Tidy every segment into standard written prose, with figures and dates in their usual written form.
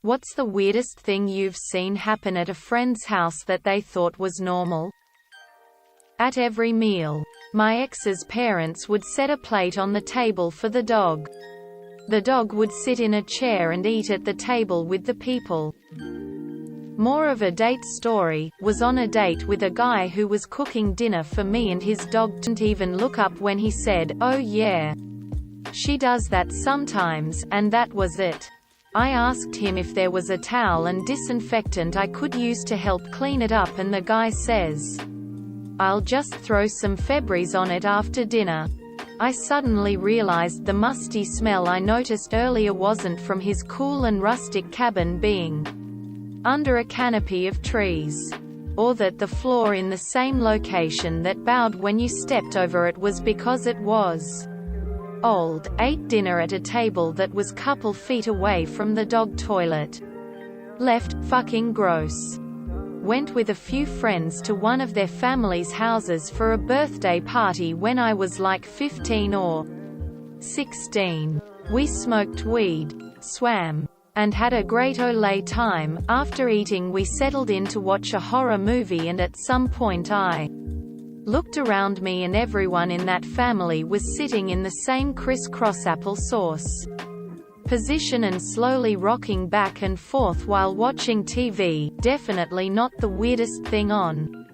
What's the weirdest thing you've seen happen at a friend's house that they thought was normal? At every meal, my ex's parents would set a plate on the table for the dog. The dog would sit in a chair and eat at the table with the people. More of a date story, was on a date with a guy who was cooking dinner for me, and his dog didn't even look up when he said, "Oh yeah, she does that sometimes," and that was it. I asked him if there was a towel and disinfectant I could use to help clean it up, and the guy says, "I'll just throw some Febreze on it after dinner." I suddenly realized the musty smell I noticed earlier wasn't from his cool and rustic cabin being under a canopy of trees, or that the floor in the same location that bowed when you stepped over it was because it was old. Ate dinner at a table that was couple feet away from the dog toilet. Left, fucking gross. Went with a few friends to one of their family's houses for a birthday party when I was like 15 or 16. We smoked weed, swam, and had a great ole time. After eating we settled in to watch a horror movie, and at some point I looked around me and everyone in that family was sitting in the same crisscross applesauce position and slowly rocking back and forth while watching TV. Definitely not the weirdest thing on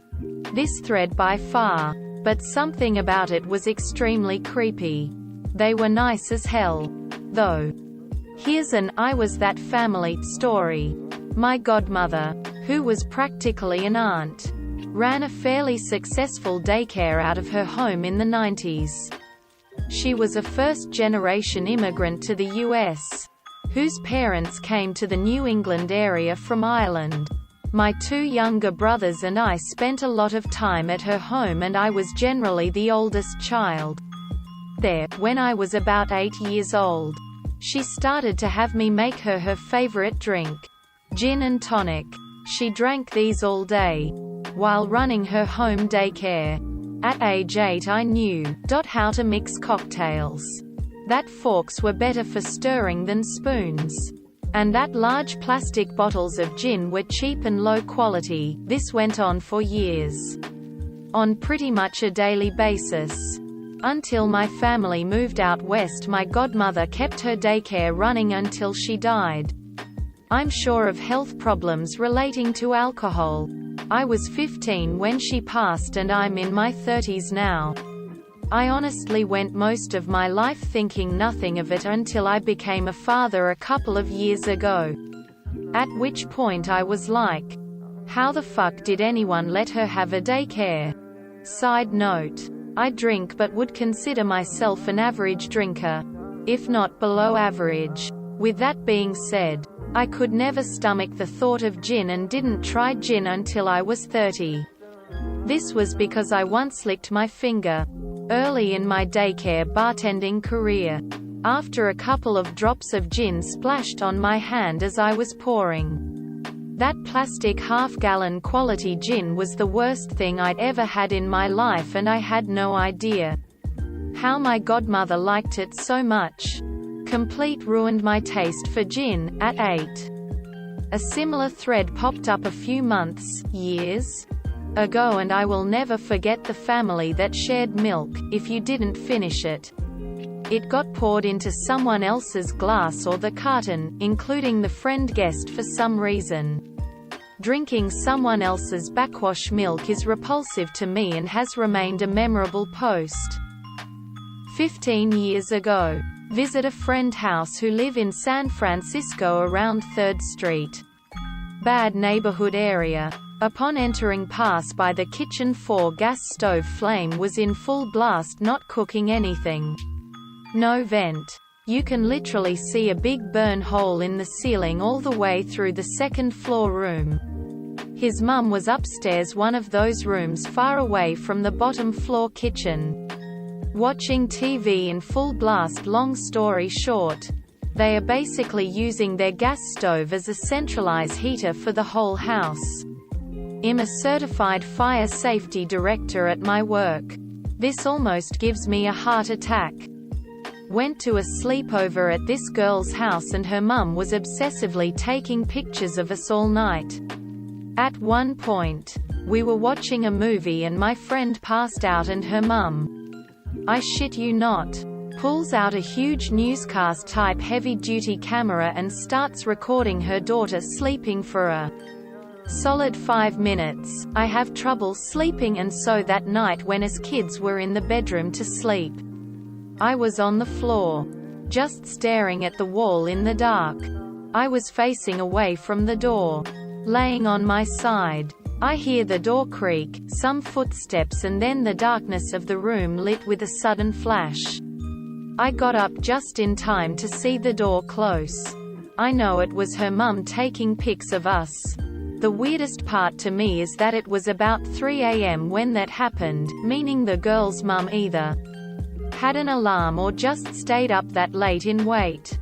this thread by far, but something about it was extremely creepy. They were nice as hell, though. Here's an "I was that family" story. My godmother, who was practically an aunt, ran a fairly successful daycare out of her home in the 90s. She was a first-generation immigrant to the US, whose parents came to the New England area from Ireland. My two younger brothers and I spent a lot of time at her home, and I was generally the oldest child there. When I was about 8 years old, she started to have me make her favorite drink, gin and tonic. She drank these all day while running her home daycare. At age 8 I knew how to mix cocktails, that forks were better for stirring than spoons, and that large plastic bottles of gin were cheap and low quality. This went on for years, on pretty much a daily basis. Until my family moved out west, my godmother kept her daycare running until she died. I'm sure of health problems relating to alcohol. I was 15 when she passed, and I'm in my 30s now. I honestly went most of my life thinking nothing of it until I became a father a couple of years ago. At which point I was like, how the fuck did anyone let her have a daycare? Side note, I drink but would consider myself an average drinker, if not below average. With that being said, I could never stomach the thought of gin and didn't try gin until I was 30. This was because I once licked my finger, early in my daycare bartending career, after a couple of drops of gin splashed on my hand as I was pouring. That plastic half-gallon quality gin was the worst thing I'd ever had in my life, and I had no idea how my godmother liked it so much. Complete ruined my taste for gin. At 8. A similar thread popped up a few months, years ago, and I will never forget the family that shared milk. If you didn't finish it, it got poured into someone else's glass or the carton, including the friend guest for some reason. Drinking someone else's backwash milk is repulsive to me and has remained a memorable post. 15 years ago. Visit a friend house who live in San Francisco around 3rd Street. Bad neighborhood area. Upon entering, pass by the kitchen 4-gas stove flame was in full blast, not cooking anything. No vent. You can literally see a big burn hole in the ceiling all the way through the 2nd floor room. His mum was upstairs, one of those rooms far away from the bottom floor kitchen, watching TV in full blast. Long story short, they are basically using their gas stove as a centralized heater for the whole house. I'm a certified fire safety director at my work. This almost gives me a heart attack. Went to a sleepover at this girl's house and her mum was obsessively taking pictures of us all night. At one point, we were watching a movie and my friend passed out and her mum, I shit you not, pulls out a huge newscast-type heavy-duty camera and starts recording her daughter sleeping for a solid 5 minutes. I have trouble sleeping, and so that night when us kids were in the bedroom to sleep, I was on the floor, just staring at the wall in the dark. I was facing away from the door, laying on my side. I hear the door creak, some footsteps, and then the darkness of the room lit with a sudden flash. I got up just in time to see the door close. I know it was her mum taking pics of us. The weirdest part to me is that it was about 3 a.m. when that happened, meaning the girl's mum either had an alarm or just stayed up that late in wait.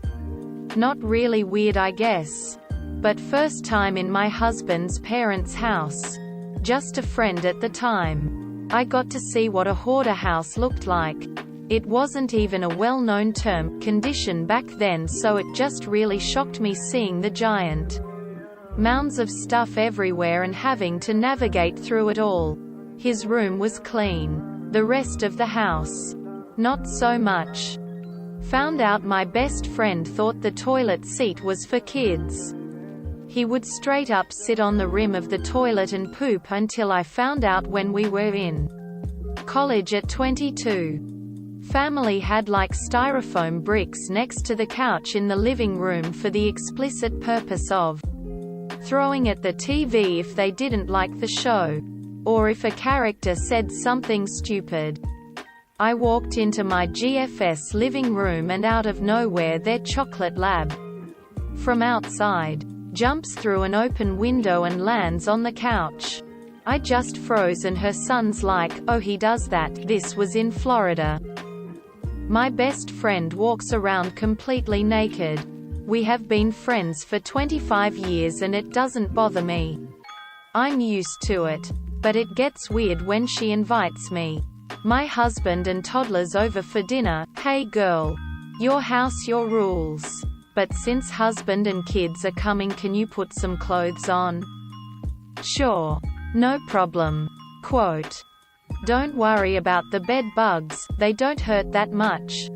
Not really weird, I guess. But first time in my husband's parents' house. Just a friend at the time. I got to see what a hoarder house looked like. It wasn't even a well-known condition back then, so it just really shocked me seeing the giant mounds of stuff everywhere and having to navigate through it all. His room was clean. The rest of the house, not so much. Found out my best friend thought the toilet seat was for kids. He would straight up sit on the rim of the toilet and poop until I found out when we were in college at 22. Family had like styrofoam bricks next to the couch in the living room for the explicit purpose of throwing at the TV if they didn't like the show, or if a character said something stupid. I walked into my GFS living room and out of nowhere their chocolate lab, from outside, jumps through an open window and lands on the couch. I just froze and her son's like, oh, he does that. This was in Florida. My best friend walks around completely naked. We have been friends for 25 years and it doesn't bother me. I'm used to it. But it gets weird when she invites me, my husband and toddlers over for dinner. Hey girl, your house, your rules. But since husband and kids are coming, can you put some clothes on? Sure. No problem. Quote, don't worry about the bed bugs, they don't hurt that much.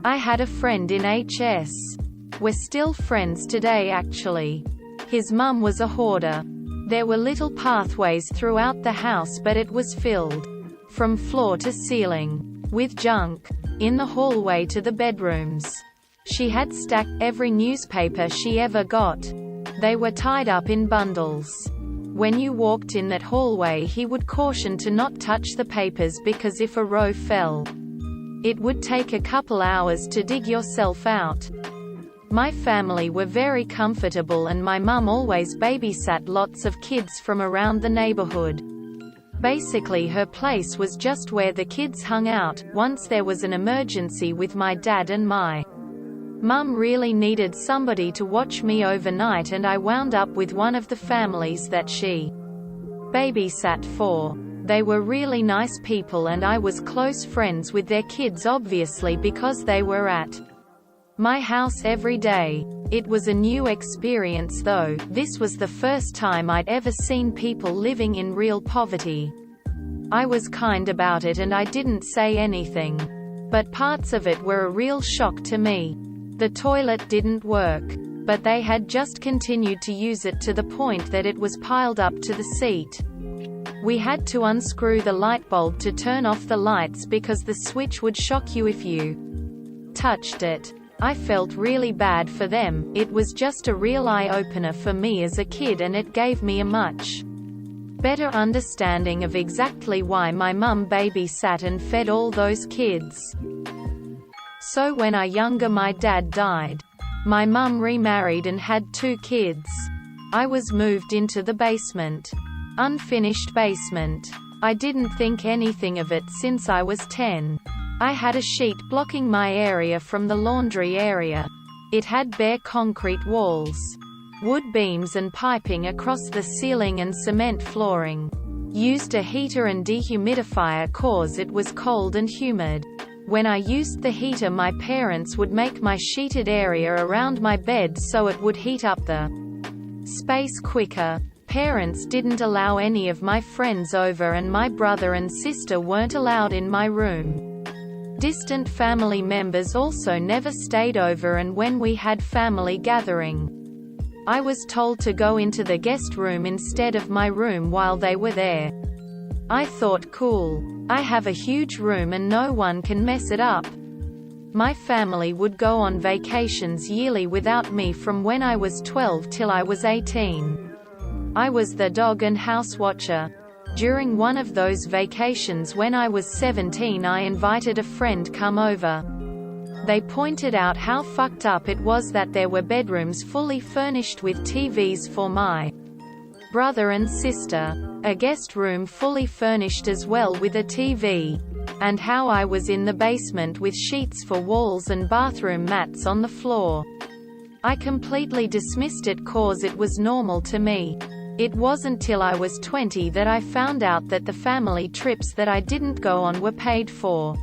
I had a friend in HS. We're still friends today actually. His mum was a hoarder. There were little pathways throughout the house, but it was filled, from floor to ceiling, with junk. In the hallway to the bedrooms, she had stacked every newspaper she ever got. They were tied up in bundles. When you walked in that hallway, he would caution to not touch the papers because if a row fell, it would take a couple hours to dig yourself out. My family were very comfortable and my mum always babysat lots of kids from around the neighborhood. Basically her place was just where the kids hung out. Once there was an emergency with my dad and my mum really needed somebody to watch me overnight, and I wound up with one of the families that she babysat for. They were really nice people and I was close friends with their kids, obviously because they were at my house every day. It was a new experience though. This was the first time I'd ever seen people living in real poverty. I was kind about it and I didn't say anything. But parts of it were a real shock to me. The toilet didn't work, but they had just continued to use it to the point that it was piled up to the seat. We had to unscrew the light bulb to turn off the lights because the switch would shock you if you touched it. I felt really bad for them. It was just a real eye-opener for me as a kid, and it gave me a much better understanding of exactly why my mum babysat and fed all those kids. So when my dad died, my mum remarried and had 2 kids. I was moved into the basement. Unfinished basement. I didn't think anything of it since I was 10. I had a sheet blocking my area from the laundry area. It had bare concrete walls, wood beams and piping across the ceiling and cement flooring. Used a heater and dehumidifier cause it was cold and humid. When I used the heater, my parents would make my sheeted area around my bed so it would heat up the space quicker. Parents didn't allow any of my friends over, and my brother and sister weren't allowed in my room. Distant family members also never stayed over, and when we had family gathering, I was told to go into the guest room instead of my room while they were there. I thought, cool. I have a huge room and no one can mess it up. My family would go on vacations yearly without me from when I was 12 till I was 18. I was the dog and house watcher. During one of those vacations when I was 17, I invited a friend come over. They pointed out how fucked up it was that there were bedrooms fully furnished with TVs for my brother and sister, a guest room fully furnished as well with a TV, and how I was in the basement with sheets for walls and bathroom mats on the floor. I completely dismissed it cause it was normal to me. It wasn't till I was 20 that I found out that the family trips that I didn't go on were paid for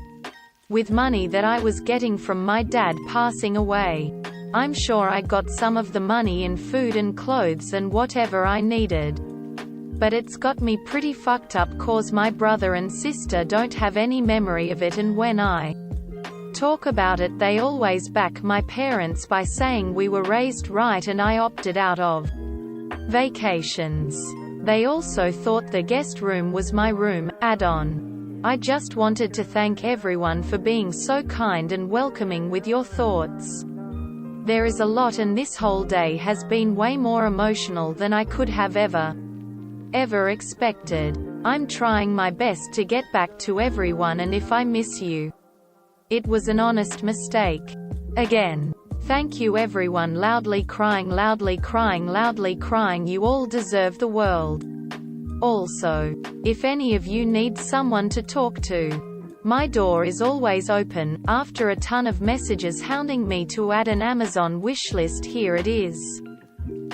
with money that I was getting from my dad passing away. I'm sure I got some of the money in food and clothes and whatever I needed. But it's got me pretty fucked up cause my brother and sister don't have any memory of it, and when I talk about it they always back my parents by saying we were raised right and I opted out of vacations. They also thought the guest room was my room. Add-on. I just wanted to thank everyone for being so kind and welcoming with your thoughts. There is a lot, and this whole day has been way more emotional than I could have ever expected. I'm trying my best to get back to everyone, and if I miss you, it was an honest mistake. Again. Thank you everyone. Loudly crying, loudly crying, loudly crying. You all deserve the world. Also, if any of you need someone to talk to, my door is always open. After a ton of messages hounding me to add an Amazon wishlist, here it is.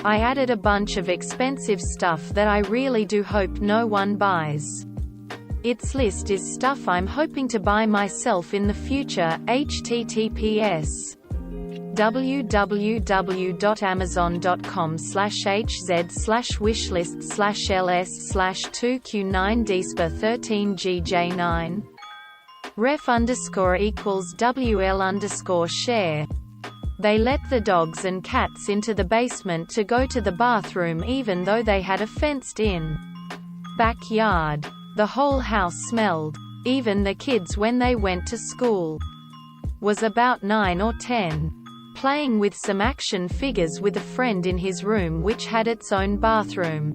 I added a bunch of expensive stuff that I really do hope no one buys. Its list is stuff I'm hoping to buy myself in the future. https www.amazon.com/hz/wishlist/ls/2q9dspa13gj9 ref_equals wl_share. They let the dogs and cats into the basement to go to the bathroom even though they had a fenced-in backyard. The whole house smelled. Even the kids, when they went to school, was about 9 or 10. Playing with some action figures with a friend in his room which had its own bathroom.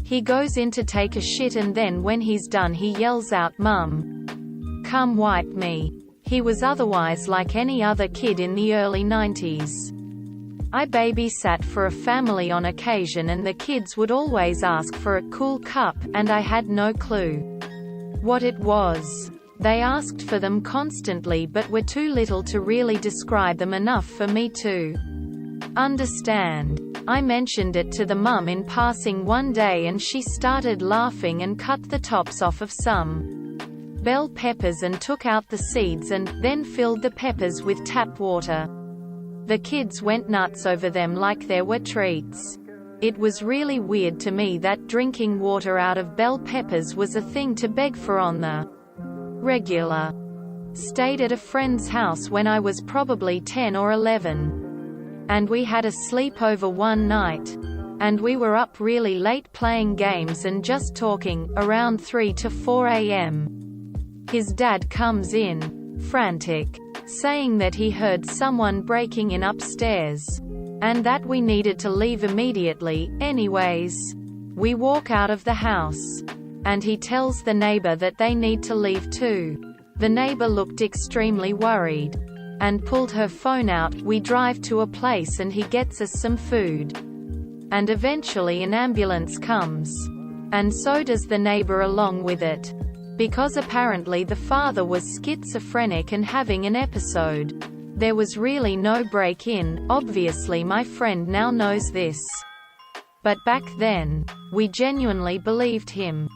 He goes in to take a shit and then when he's done he yells out, "Mum, come wipe me." He was otherwise like any other kid in the early 90s. I babysat for a family on occasion and the kids would always ask for a cool cup, and I had no clue what it was. They asked for them constantly but were too little to really describe them enough for me to understand. I mentioned it to the mum in passing one day and she started laughing and cut the tops off of some bell peppers and took out the seeds and then filled the peppers with tap water. The kids went nuts over them like there were treats. It was really weird to me that drinking water out of bell peppers was a thing to beg for on the regular. Stayed at a friend's house when I was probably 10 or 11. And we had a sleepover one night. And we were up really late playing games and just talking, around 3 to 4 a.m. His dad comes in, frantic, saying that he heard someone breaking in upstairs. And that we needed to leave immediately. Anyways, we walk out of the house. And he tells the neighbor that they need to leave too. The neighbor looked extremely worried and pulled her phone out. We drive to a place and he gets us some food. And eventually an ambulance comes. And so does the neighbor along with it. Because apparently the father was schizophrenic and having an episode. There was really no break-in. Obviously my friend now knows this. But back then, we genuinely believed him.